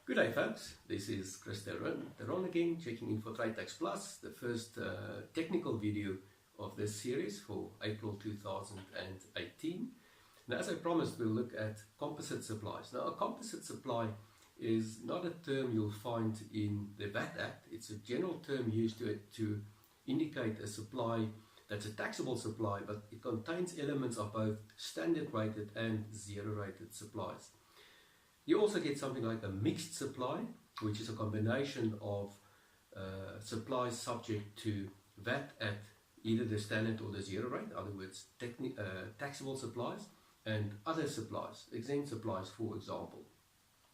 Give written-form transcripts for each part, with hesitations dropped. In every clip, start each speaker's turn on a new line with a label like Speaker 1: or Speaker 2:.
Speaker 1: Good day, folks. This is Chris Teron again, checking in for TradeTaxPlus, the first technical video of this series for April 2018. Now, as I promised, we'll look at composite supplies. Now, a composite supply is not a term you'll find in the VAT Act. It's a general term used to indicate a supply that's a taxable supply, but it contains elements of both standard rated and zero rated supplies. You also get something like a mixed supply, which is a combination of supplies subject to VAT at either the standard or the zero rate, in other words, taxable supplies, and other supplies, exempt supplies, for example.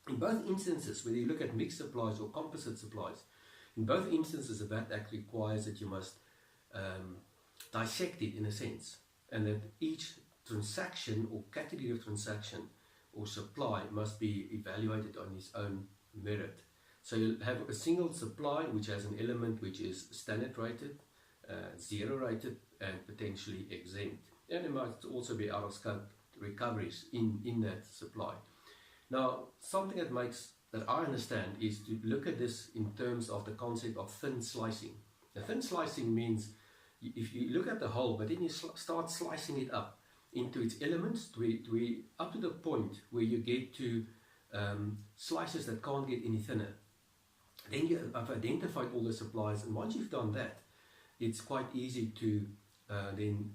Speaker 1: In both instances, whether you look at mixed supplies or composite supplies, in both instances, the VAT Act requires that you must dissect it in a sense, and that each transaction or category of transaction or supply must be evaluated on its own merit. So you'll have a single supply which has an element which is standard rated, zero rated, and potentially exempt. And there might also be out of scope recoveries in that supply. Now, something that I understand is to look at this in terms of the concept of thin slicing. Now, thin slicing means if you look at the whole, but then you start slicing it up into its elements, up to the point where you get to slices that can't get any thinner. Then you have identified all the supplies, and once you've done that, it's quite easy to then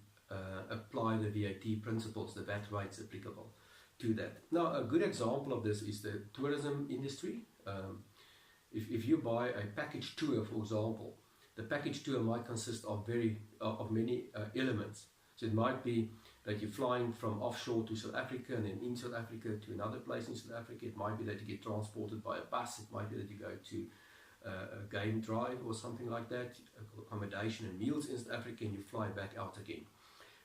Speaker 1: apply the VAT principles, the VAT rates applicable to that. Now, a good example of this is the tourism industry. If you buy a package tour, for example, the package tour might consist of many elements. So it might be that you're flying from offshore to South Africa, and then in South Africa to another place in South Africa. It might be that you get transported by a bus. It might be that you go to a game drive or something like that, accommodation and meals in South Africa, and you fly back out again.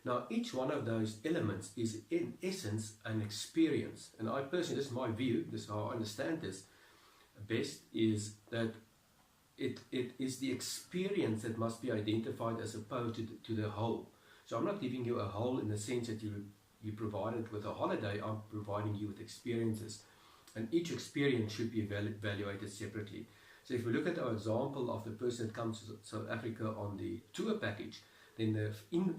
Speaker 1: Now, each one of those elements is in essence an experience. And I personally, this is my view, this is how I understand this best, is that it is the experience that must be identified as opposed to the whole. So I'm not giving you a whole in the sense that you provided with a holiday. I'm providing you with experiences, and each experience should be evaluated separately. So if we look at our example of the person that comes to South Africa on the tour package, then the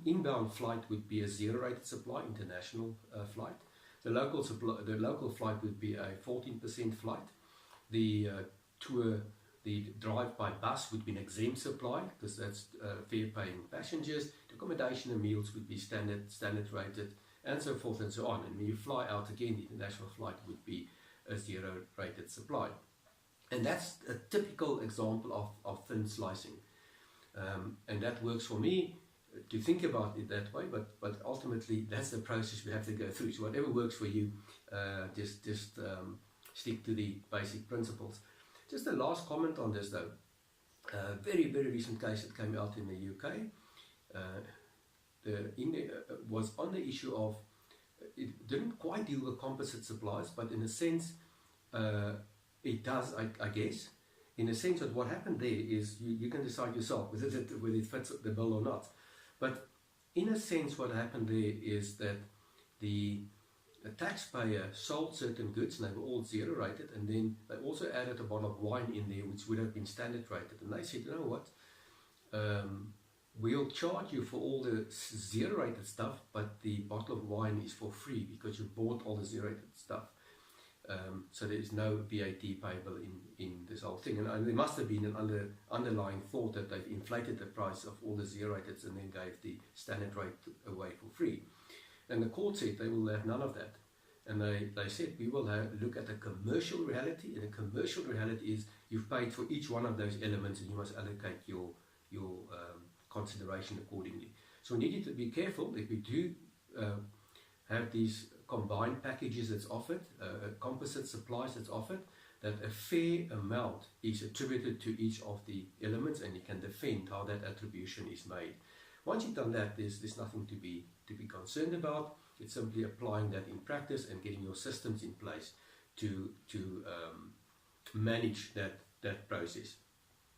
Speaker 1: inbound flight would be a zero-rated supply, international flight. The local flight would be a 14% flight. The drive by bus would be an exempt supply, because that's fare-paying passengers. The accommodation and meals would be standard rated, and so forth and so on. And when you fly out again, the international flight would be a zero-rated supply. And that's a typical example of thin slicing. And that works for me to think about it that way, but ultimately that's the process we have to go through. So whatever works for you, just stick to the basic principles. Just a last comment on this though. A very, very recent case that came out in the UK was on the issue of, it didn't quite deal with composite supplies, but in a sense it does, I guess, in a sense that what happened there is you can decide yourself whether it fits the bill or not. But in a sense what happened there is that the taxpayer sold certain goods, and they were all zero rated, and then they also added a bottle of wine in there which would have been standard rated, and they said, you know what, we'll charge you for all the zero rated stuff, but the bottle of wine is for free because you bought all the zero rated stuff. So there is no VAT payable in this whole thing, and there must have been an underlying thought that they've inflated the price of all the zero rateds and then gave the standard rate away for free. And the court said they will have none of that. And they said we will look at the commercial reality, and the commercial reality is you've paid for each one of those elements, and you must allocate your consideration accordingly. So we need to be careful if we do have these combined packages that's offered, composite supplies that's offered, that a fair amount is attributed to each of the elements, and you can defend how that attribution is made. Once you've done that, there's nothing to be concerned about. It's simply applying that in practice and getting your systems in place to manage that process.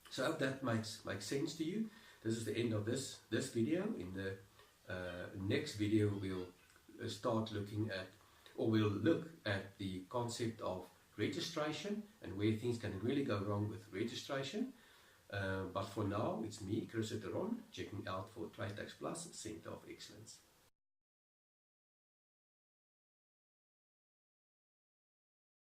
Speaker 1: So I hope that makes sense to you. This is the end of this video. In the next video, we'll start looking at, or we'll look at the concept of registration and where things can really go wrong with registration. But for now, it's me, Chris Ron, checking out for TradeTaxPlus Center of Excellence.